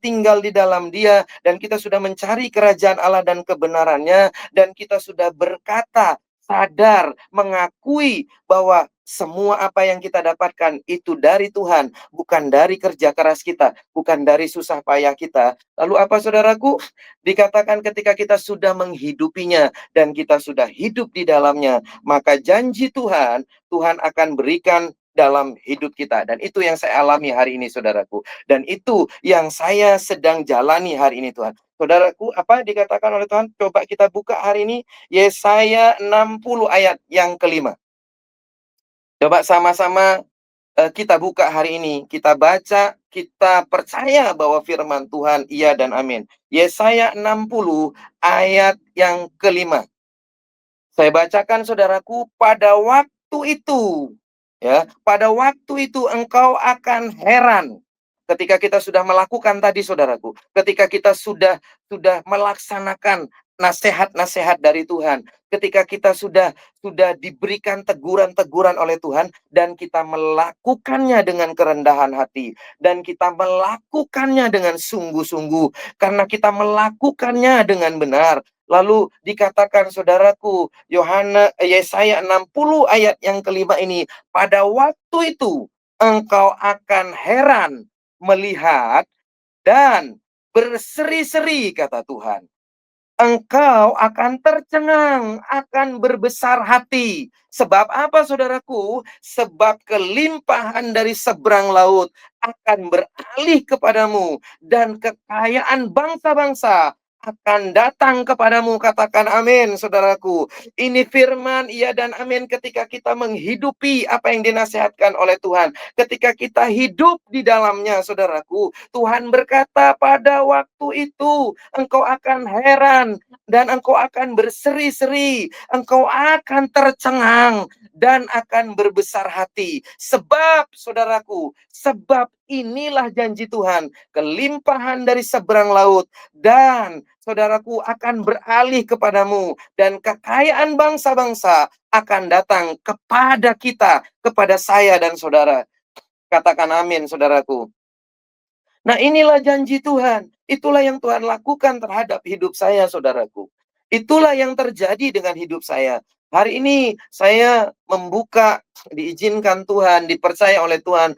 tinggal di dalam Dia, dan kita sudah mencari kerajaan Allah dan kebenarannya, dan kita sudah berkata, sadar, mengakui bahwa semua apa yang kita dapatkan itu dari Tuhan, bukan dari kerja keras kita, bukan dari susah payah kita. Lalu apa, saudaraku? Dikatakan ketika kita sudah menghidupinya, dan kita sudah hidup di dalamnya, maka janji Tuhan, Tuhan akan berikan dalam hidup kita. Dan itu yang saya alami hari ini, saudaraku. Dan itu yang saya sedang jalani hari ini, Tuhan. Saudaraku, apa dikatakan oleh Tuhan? Coba kita buka hari ini, Yesaya 60 ayat yang kelima. Coba sama-sama kita buka hari ini. Kita baca, kita percaya bahwa firman Tuhan iya dan amin. Yesaya 60 ayat yang kelima. Saya bacakan, saudaraku, pada waktu itu, ya, pada waktu itu engkau akan heran. Ketika kita sudah melakukan tadi, saudaraku, ketika kita sudah melaksanakan nasihat-nasihat dari Tuhan, ketika kita sudah diberikan teguran-teguran oleh Tuhan, dan kita melakukannya dengan kerendahan hati, dan kita melakukannya dengan sungguh-sungguh, karena kita melakukannya dengan benar. Lalu dikatakan, saudaraku, Yesaya 60 ayat yang kelima ini, pada waktu itu engkau akan heran melihat dan berseri-seri, kata Tuhan. Engkau akan tercengang, akan berbesar hati. Sebab apa, saudaraku? Sebab kelimpahan dari seberang laut akan beralih kepadamu, dan kekayaan bangsa-bangsa akan datang kepadamu. Katakan amin, saudaraku. Ini firman iya dan amin ketika kita menghidupi apa yang dinasihatkan oleh Tuhan. Ketika kita hidup di dalamnya, saudaraku. Tuhan berkata, pada waktu itu engkau akan heran dan engkau akan berseri-seri, engkau akan tercengang dan akan berbesar hati. Sebab, saudaraku, sebab inilah janji Tuhan, kelimpahan dari seberang laut, dan saudaraku akan beralih kepadamu, dan kekayaan bangsa-bangsa akan datang kepada kita, kepada saya dan saudara. Katakan amin, saudaraku. Nah, inilah janji Tuhan. Itulah yang Tuhan lakukan terhadap hidup saya, saudaraku. Itulah yang terjadi dengan hidup saya. Hari ini saya membuka, diizinkan Tuhan, dipercaya oleh Tuhan.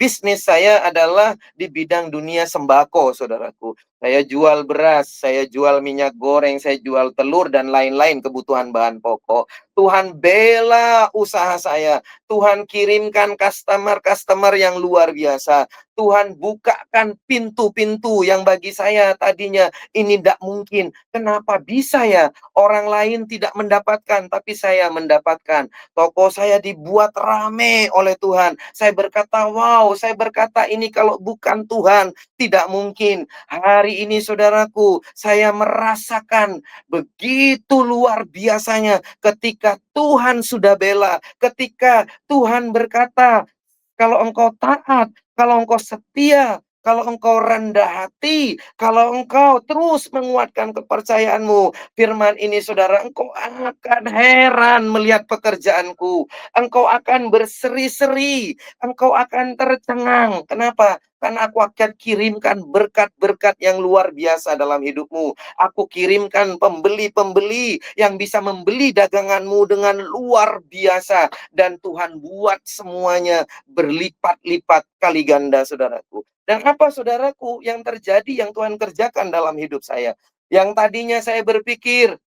Bisnis saya adalah di bidang dunia sembako, saudaraku. Saya jual beras, saya jual minyak goreng, saya jual telur, dan lain-lain kebutuhan bahan pokok. Tuhan bela usaha saya. Tuhan kirimkan customer-customer yang luar biasa. Tuhan bukakan pintu-pintu yang bagi saya tadinya ini tidak mungkin. Kenapa bisa ya? Orang lain tidak mendapatkan, tapi saya mendapatkan. Toko saya dibuat rame oleh Tuhan. Saya berkata, wow, saya berkata ini kalau bukan Tuhan, tidak mungkin. Hari ini, saudaraku, saya merasakan begitu luar biasanya ketika Tuhan sudah bela, ketika Tuhan berkata, kalau engkau taat, kalau engkau setia, kalau engkau rendah hati, kalau engkau terus menguatkan kepercayaanmu, firman ini saudara, engkau akan heran melihat pekerjaanku. Engkau akan berseri-seri, engkau akan tercengang. Kenapa? Karena aku akan kirimkan berkat-berkat yang luar biasa dalam hidupmu. Aku kirimkan pembeli-pembeli yang bisa membeli daganganmu dengan luar biasa. Dan Tuhan buat semuanya berlipat-lipat kali ganda, saudaraku. Dan apa, saudaraku, yang terjadi, yang Tuhan kerjakan dalam hidup saya? Yang tadinya saya berpikir,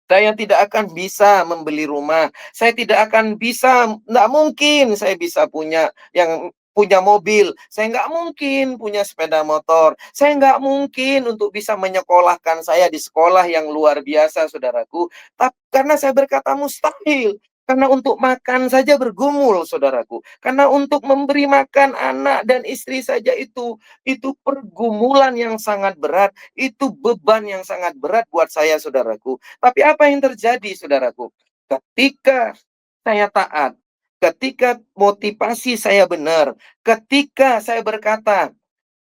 saya tidak akan bisa membeli rumah. Saya tidak akan bisa, nggak mungkin saya bisa punya mobil. Saya nggak mungkin punya sepeda motor. Saya nggak mungkin untuk bisa menyekolahkan saya di sekolah yang luar biasa, saudaraku. Tapi karena saya berkata mustahil. Karena untuk makan saja bergumul, saudaraku. Karena untuk memberi makan anak dan istri saja itu pergumulan yang sangat berat. Itu beban yang sangat berat buat saya, saudaraku. Tapi apa yang terjadi, saudaraku? Ketika saya taat, ketika motivasi saya benar, ketika saya berkata,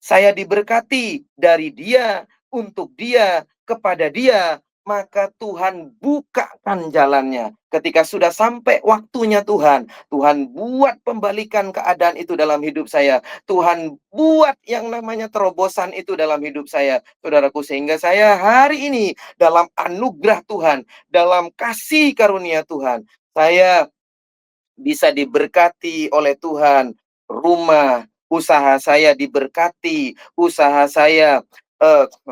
saya diberkati dari Dia, untuk Dia, kepada Dia, maka Tuhan bukakan jalannya. Ketika sudah sampai waktunya Tuhan, Tuhan buat pembalikan keadaan itu dalam hidup saya. Tuhan buat yang namanya terobosan itu dalam hidup saya, saudaraku. Sehingga saya hari ini dalam anugerah Tuhan, dalam kasih karunia Tuhan, saya bisa diberkati oleh Tuhan. Rumah, usaha saya diberkati, usaha saya,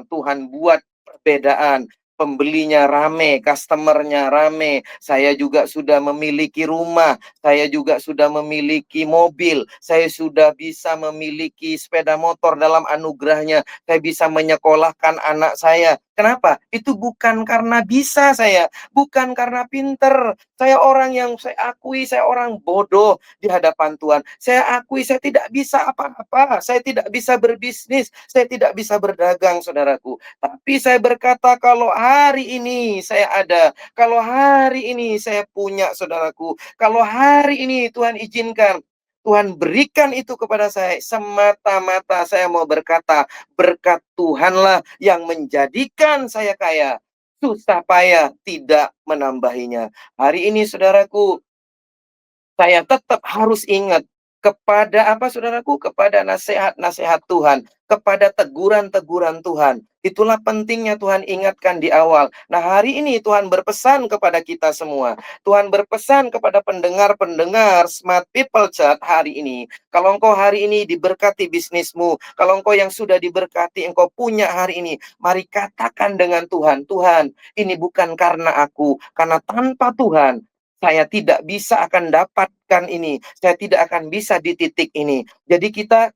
Tuhan buat perbedaan. Pembelinya rame, customer-nya rame. Saya juga sudah memiliki rumah, saya juga sudah memiliki mobil, saya sudah bisa memiliki sepeda motor dalam anugerahnya. Saya bisa menyekolahkan anak saya. Kenapa? Itu bukan karena bisa saya, bukan karena pinter. Saya orang yang saya akui, saya orang bodoh di hadapan Tuhan. Saya akui saya tidak bisa apa-apa. Saya tidak bisa berbisnis. Saya tidak bisa berdagang, saudaraku. Tapi saya berkata, kalau hari ini saya ada, kalau hari ini saya punya, saudaraku, kalau hari ini Tuhan izinkan, Tuhan berikan itu kepada saya, semata-mata saya mau berkata, berkat Tuhanlah yang menjadikan saya kaya. Susah payah tidak menambahinya. Hari ini, saudaraku, saya tetap harus ingat kepada apa, saudaraku? Kepada nasihat-nasihat Tuhan, kepada teguran-teguran Tuhan. Itulah pentingnya Tuhan ingatkan di awal. Nah, hari ini Tuhan berpesan kepada kita semua. Tuhan berpesan kepada pendengar-pendengar Smart People Chat hari ini. Kalau engkau hari ini diberkati bisnismu, kalau engkau yang sudah diberkati, engkau punya hari ini, mari katakan dengan Tuhan, Tuhan, ini bukan karena aku, karena tanpa Tuhan, saya tidak bisa akan dapatkan ini. Saya tidak akan bisa di titik ini. Jadi kita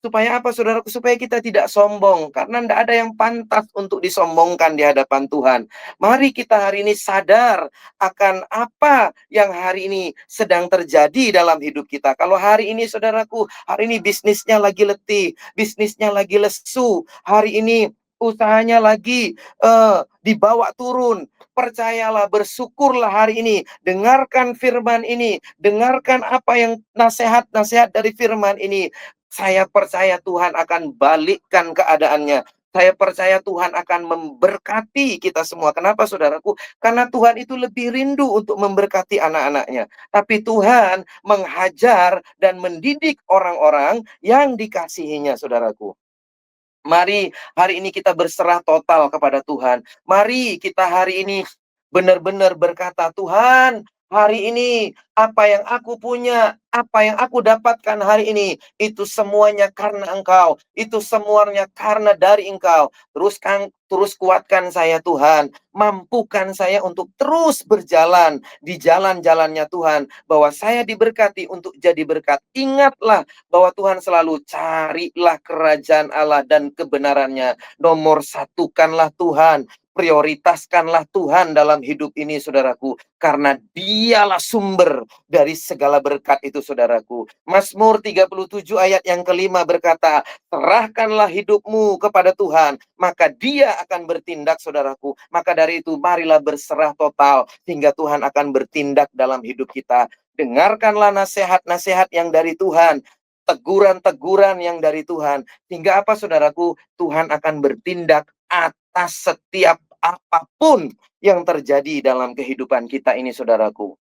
supaya apa, saudaraku? Supaya kita tidak sombong. Karena tidak ada yang pantas untuk disombongkan di hadapan Tuhan. Mari kita hari ini sadar akan apa yang hari ini sedang terjadi dalam hidup kita. Kalau hari ini, saudaraku, hari ini bisnisnya lagi letih, bisnisnya lagi lesu, hari ini usahanya lagi dibawa turun. Percayalah, bersyukurlah hari ini. Dengarkan firman ini. Dengarkan apa yang nasihat-nasihat dari firman ini. Saya percaya Tuhan akan balikkan keadaannya. Saya percaya Tuhan akan memberkati kita semua. Kenapa, saudaraku? Karena Tuhan itu lebih rindu untuk memberkati anak-anaknya. Tapi Tuhan menghajar dan mendidik orang-orang yang dikasihinya, saudaraku. Mari hari ini kita berserah total kepada Tuhan. Mari kita hari ini benar-benar berkata, Tuhan, hari ini apa yang aku punya, apa yang aku dapatkan hari ini, itu semuanya karena Engkau. Itu semuanya karena dari Engkau. Terus kuatkan saya, Tuhan. Mampukan saya untuk terus berjalan di jalan-jalannya Tuhan. Bahwa saya diberkati untuk jadi berkat. Ingatlah bahwa Tuhan selalu carilah kerajaan Allah dan kebenarannya. Nomor satukanlah Tuhan. Prioritaskanlah Tuhan dalam hidup ini, saudaraku. Karena dialah sumber dari segala berkat itu, saudaraku. Mazmur 37 ayat yang kelima berkata, serahkanlah hidupmu kepada Tuhan, maka Dia akan bertindak, saudaraku. Maka dari itu, marilah berserah total, sehingga Tuhan akan bertindak dalam hidup kita. Dengarkanlah nasihat-nasihat yang dari Tuhan. teguran-teguran yang dari Tuhan. Sehingga apa saudaraku? Tuhan akan bertindak atas setiap apapun yang terjadi dalam kehidupan kita ini saudaraku.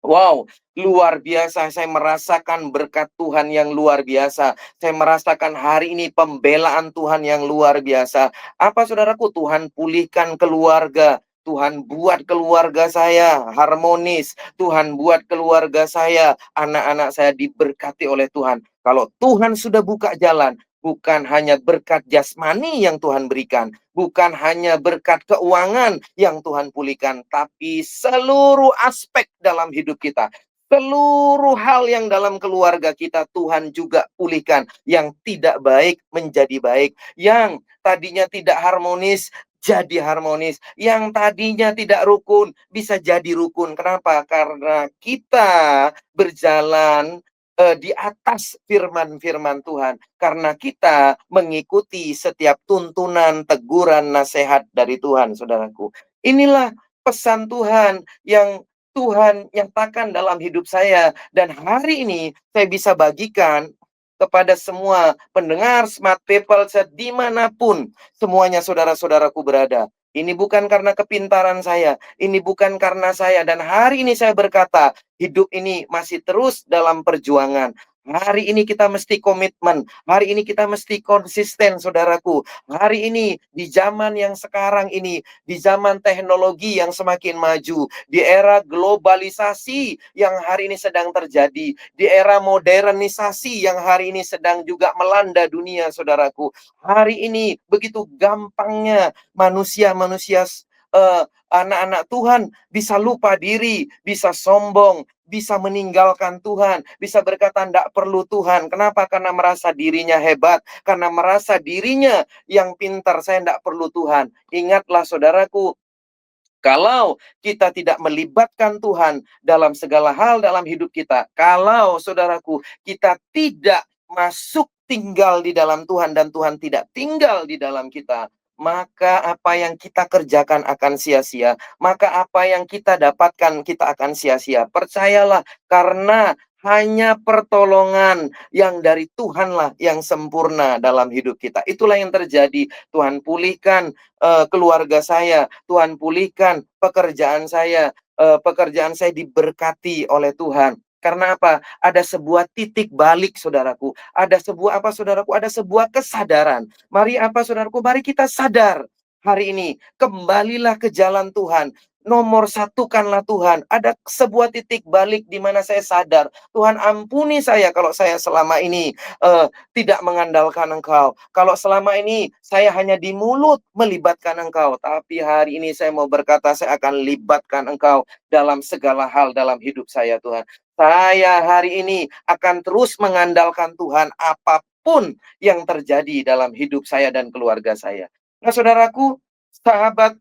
Wow, luar biasa. Saya merasakan berkat Tuhan yang luar biasa. Saya merasakan hari ini pembelaan Tuhan yang luar biasa. Apa saudaraku? Tuhan pulihkan keluarga. Tuhan buat keluarga saya harmonis. Tuhan buat keluarga saya, anak-anak saya diberkati oleh Tuhan. Kalau Tuhan sudah buka jalan, bukan hanya berkat jasmani yang Tuhan berikan, bukan hanya berkat keuangan yang Tuhan pulihkan, tapi seluruh aspek dalam hidup kita. Seluruh hal yang dalam keluarga kita Tuhan juga pulihkan. Yang tidak baik menjadi baik. Yang tadinya tidak harmonis jadi harmonis. Yang tadinya tidak rukun bisa jadi rukun. Kenapa? Karena kita berjalan di atas firman-firman Tuhan. Karena kita mengikuti setiap tuntunan, teguran, nasihat dari Tuhan, saudaraku. Inilah pesan Tuhan yang Tuhan nyatakan dalam hidup saya. Dan hari ini saya bisa bagikan kepada semua pendengar Smart People dimanapun semuanya saudara-saudaraku berada. Ini bukan karena kepintaran saya, ini bukan karena saya. Dan hari ini saya berkata, hidup ini masih terus dalam perjuangan. Hari ini kita mesti komitmen. Hari ini kita mesti konsisten, saudaraku. Hari ini, di zaman yang sekarang ini, di zaman teknologi yang semakin maju, di era globalisasi yang hari ini sedang terjadi, di era modernisasi yang hari ini sedang juga melanda dunia, saudaraku. Hari ini begitu gampangnya manusia-manusia anak-anak Tuhan bisa lupa diri, bisa sombong, bisa meninggalkan Tuhan, bisa berkata tidak perlu Tuhan. Kenapa? Karena merasa dirinya hebat, karena merasa dirinya yang pintar, saya tidak perlu Tuhan. Ingatlah saudaraku, kalau kita tidak melibatkan Tuhan dalam segala hal dalam hidup kita, kalau saudaraku, kita tidak masuk tinggal di dalam Tuhan dan Tuhan tidak tinggal di dalam kita, maka apa yang kita kerjakan akan sia-sia. Maka apa yang kita dapatkan kita akan sia-sia. Percayalah, karena hanya pertolongan yang dari Tuhanlah yang sempurna dalam hidup kita. Itulah yang terjadi. Tuhan pulihkan keluarga saya, Tuhan pulihkan pekerjaan saya diberkati oleh Tuhan. Karena apa? Ada sebuah titik balik, saudaraku. Ada sebuah apa, saudaraku? Ada sebuah kesadaran. Mari apa, saudaraku? Mari kita sadar hari ini. Kembalilah ke jalan Tuhan. Nomor satukanlah Tuhan. Ada sebuah titik balik di mana saya sadar. Tuhan ampuni saya kalau saya selama ini tidak mengandalkan Engkau. Kalau selama ini saya hanya di mulut melibatkan Engkau. Tapi hari ini saya mau berkata, saya akan libatkan Engkau dalam segala hal dalam hidup saya, Tuhan. Saya hari ini akan terus mengandalkan Tuhan apapun yang terjadi dalam hidup saya dan keluarga saya. Nah, saudaraku, sahabat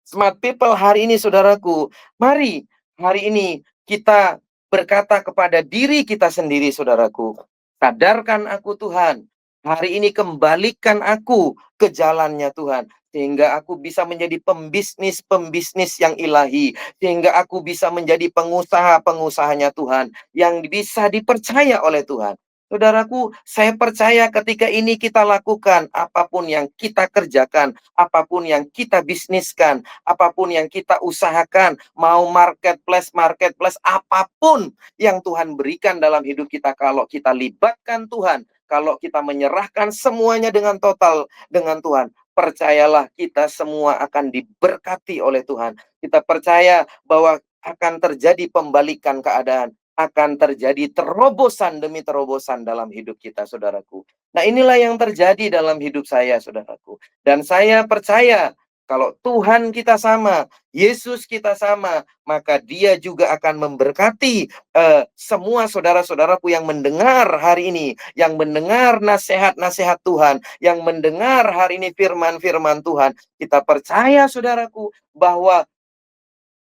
Smart People hari ini, saudaraku, mari hari ini kita berkata kepada diri kita sendiri, saudaraku. Sadarkan aku Tuhan, hari ini kembalikan aku ke jalannya Tuhan. Sehingga aku bisa menjadi pembisnis-pembisnis yang ilahi. Sehingga aku bisa menjadi pengusaha-pengusahanya Tuhan. Yang bisa dipercaya oleh Tuhan. Saudaraku, saya percaya ketika ini kita lakukan, apapun yang kita kerjakan, apapun yang kita bisniskan, apapun yang kita usahakan, mau marketplace, apapun yang Tuhan berikan dalam hidup kita, kalau kita libatkan Tuhan, kalau kita menyerahkan semuanya dengan total dengan Tuhan, percayalah kita semua akan diberkati oleh Tuhan. Kita percaya bahwa akan terjadi pembalikan keadaan, akan terjadi terobosan demi terobosan dalam hidup kita, saudaraku. Nah, inilah yang terjadi dalam hidup saya, saudaraku. Dan saya percaya kalau Tuhan kita sama, Yesus kita sama, maka Dia juga akan memberkati semua saudara-saudaraku yang mendengar hari ini, yang mendengar nasihat-nasihat Tuhan, yang mendengar hari ini firman-firman Tuhan. Kita percaya, saudaraku, bahwa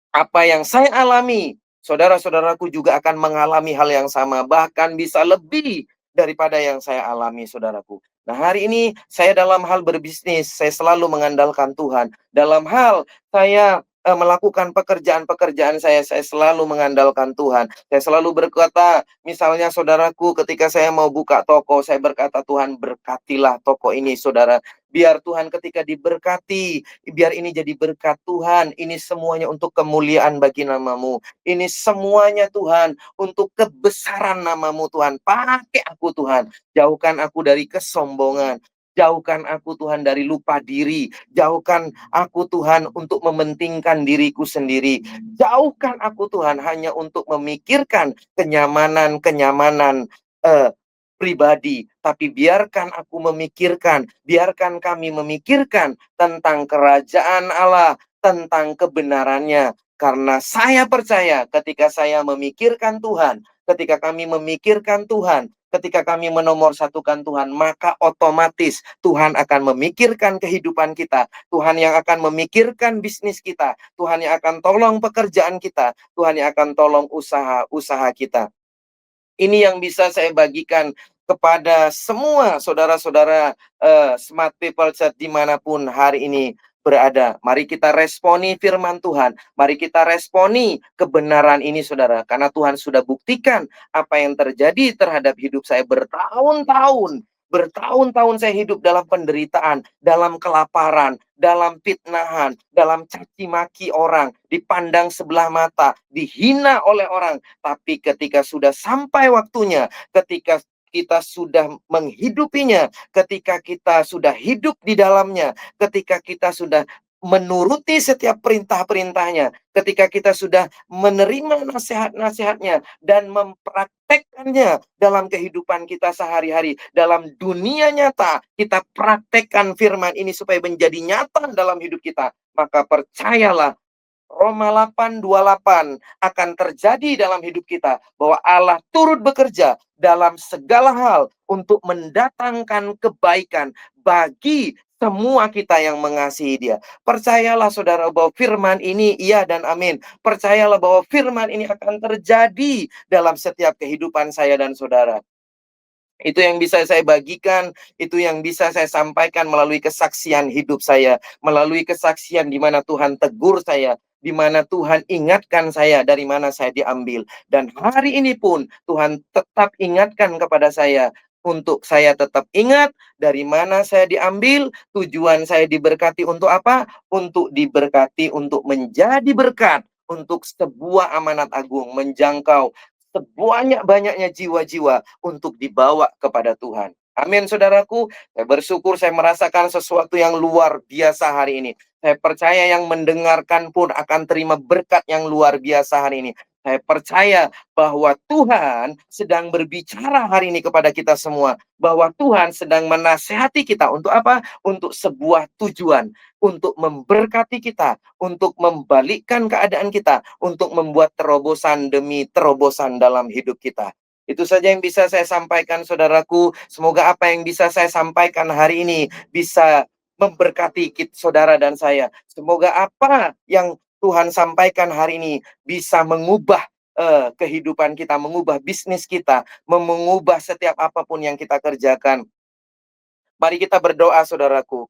apa yang saya alami, saudara-saudaraku juga akan mengalami hal yang sama, bahkan bisa lebih daripada yang saya alami, saudaraku. Nah, hari ini saya dalam hal berbisnis, saya selalu mengandalkan Tuhan. Dalam hal saya melakukan pekerjaan-pekerjaan saya selalu mengandalkan Tuhan. Saya selalu berkata, misalnya saudaraku, ketika saya mau buka toko, saya berkata, "Tuhan, berkatilah toko ini, Saudara." Biar Tuhan ketika diberkati, biar ini jadi berkat Tuhan. Ini semuanya untuk kemuliaan bagi nama-Mu. Ini semuanya Tuhan untuk kebesaran nama-Mu Tuhan. Pakai aku Tuhan. Jauhkan aku dari kesombongan. Jauhkan aku Tuhan dari lupa diri. Jauhkan aku Tuhan untuk mementingkan diriku sendiri. Jauhkan aku Tuhan hanya untuk memikirkan kenyamanan-kenyamanan pribadi. Tapi biarkan aku memikirkan, biarkan kami memikirkan tentang kerajaan Allah, tentang kebenarannya. Karena saya percaya ketika saya memikirkan Tuhan, ketika kami memikirkan Tuhan, ketika kami menomorsatukan Tuhan, maka otomatis Tuhan akan memikirkan kehidupan kita. Tuhan yang akan memikirkan bisnis kita. Tuhan yang akan tolong pekerjaan kita. Tuhan yang akan tolong usaha-usaha kita. Ini yang bisa saya bagikan kepada semua saudara-saudara Smart People Church dimanapun hari ini berada. Mari kita responi firman Tuhan. Mari kita responi kebenaran ini, saudara. Karena Tuhan sudah buktikan apa yang terjadi terhadap hidup saya bertahun-tahun. Bertahun-tahun saya hidup dalam penderitaan, dalam kelaparan, dalam fitnahan, dalam caci maki orang, dipandang sebelah mata, dihina oleh orang. Tapi ketika sudah sampai waktunya, ketika kita sudah menghidupinya, ketika kita sudah hidup di dalamnya, ketika kita sudah menuruti setiap perintah-perintahnya, ketika kita sudah menerima nasihat-nasihatnya dan mempraktekkannya dalam kehidupan kita sehari-hari, dalam dunia nyata, kita praktekkan firman ini supaya menjadi nyata dalam hidup kita, maka percayalah Roma 8:28 akan terjadi dalam hidup kita bahwa Allah turut bekerja dalam segala hal untuk mendatangkan kebaikan bagi semua kita yang mengasihi Dia. Percayalah saudara bahwa firman ini iya dan amin. Percayalah bahwa firman ini akan terjadi dalam setiap kehidupan saya dan saudara. Itu yang bisa saya bagikan, itu yang bisa saya sampaikan melalui kesaksian hidup saya, melalui kesaksian di mana Tuhan tegur saya, di mana Tuhan ingatkan saya dari mana saya diambil. Dan hari ini pun Tuhan tetap ingatkan kepada saya untuk saya tetap ingat dari mana saya diambil, tujuan saya diberkati untuk apa? Untuk diberkati untuk menjadi berkat untuk sebuah amanat agung menjangkau sebanyak-banyaknya jiwa-jiwa untuk dibawa kepada Tuhan. Amin, saudaraku. Saya bersyukur saya merasakan sesuatu yang luar biasa hari ini. Saya percaya yang mendengarkan pun akan terima berkat yang luar biasa hari ini. Saya percaya bahwa Tuhan sedang berbicara hari ini kepada kita semua. Bahwa Tuhan sedang menasihati kita untuk apa? Untuk sebuah tujuan. Untuk memberkati kita. Untuk membalikkan keadaan kita. Untuk membuat terobosan demi terobosan dalam hidup kita. Itu saja yang bisa saya sampaikan, saudaraku. Semoga apa yang bisa saya sampaikan hari ini bisa memberkati saudara dan saya. Semoga apa yang Tuhan sampaikan hari ini bisa mengubah kehidupan kita, mengubah bisnis kita, mengubah setiap apapun yang kita kerjakan. Mari kita berdoa, saudaraku.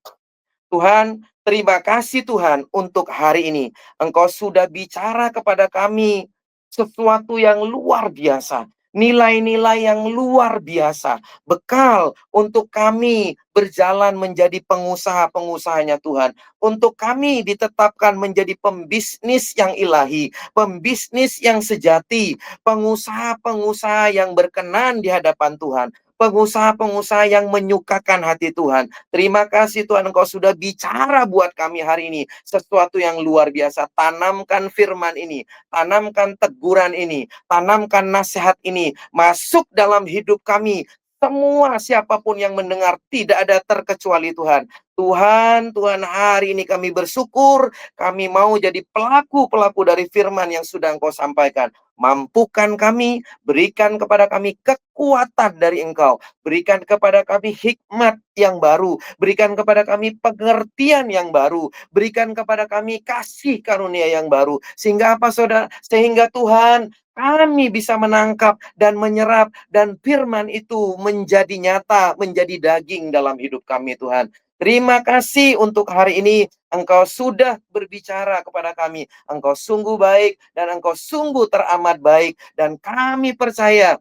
Tuhan, terima kasih Tuhan untuk hari ini. Engkau sudah bicara kepada kami sesuatu yang luar biasa. Nilai-nilai yang luar biasa. Bekal untuk kami berjalan menjadi pengusaha-pengusahanya Tuhan. Untuk kami ditetapkan menjadi pembisnis yang ilahi. Pembisnis yang sejati. Pengusaha-pengusaha yang berkenan di hadapan Tuhan. Pengusaha-pengusaha yang menyukakan hati Tuhan. Terima kasih Tuhan, Engkau sudah bicara buat kami hari ini. Sesuatu yang luar biasa. Tanamkan firman ini. Tanamkan teguran ini. Tanamkan nasihat ini. Masuk dalam hidup kami. Semua siapapun yang mendengar tidak ada terkecuali Tuhan. Tuhan, hari ini kami bersyukur. Kami mau jadi pelaku-pelaku dari firman yang sudah Engkau sampaikan. Mampukan kami, berikan kepada kami kekuatan dari Engkau. Berikan kepada kami hikmat yang baru. Berikan kepada kami pengertian yang baru. Berikan kepada kami kasih karunia yang baru. Sehingga apa saudara? Sehingga Tuhan, kami bisa menangkap dan menyerap. Dan firman itu menjadi nyata, menjadi daging dalam hidup kami Tuhan. Terima kasih untuk hari ini Engkau sudah berbicara kepada kami. Engkau sungguh baik dan Engkau sungguh teramat baik. Dan kami percaya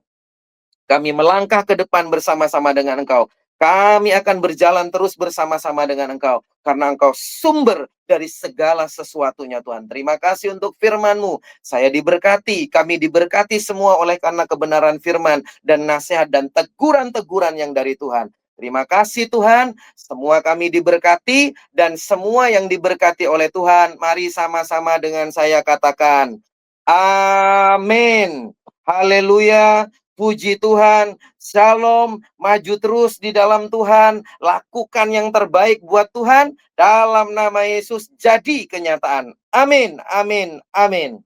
kami melangkah ke depan bersama-sama dengan Engkau. Kami akan berjalan terus bersama-sama dengan Engkau. Karena Engkau sumber dari segala sesuatunya Tuhan. Terima kasih untuk firman-Mu. Saya diberkati, kami diberkati semua oleh karena kebenaran firman dan nasihat dan teguran-teguran yang dari Tuhan. Terima kasih Tuhan, semua kami diberkati dan semua yang diberkati oleh Tuhan. Mari sama-sama dengan saya katakan, amin. Haleluya. Puji Tuhan, shalom, maju terus di dalam Tuhan, lakukan yang terbaik buat Tuhan, dalam nama Yesus jadi kenyataan. Amin, amin, amin.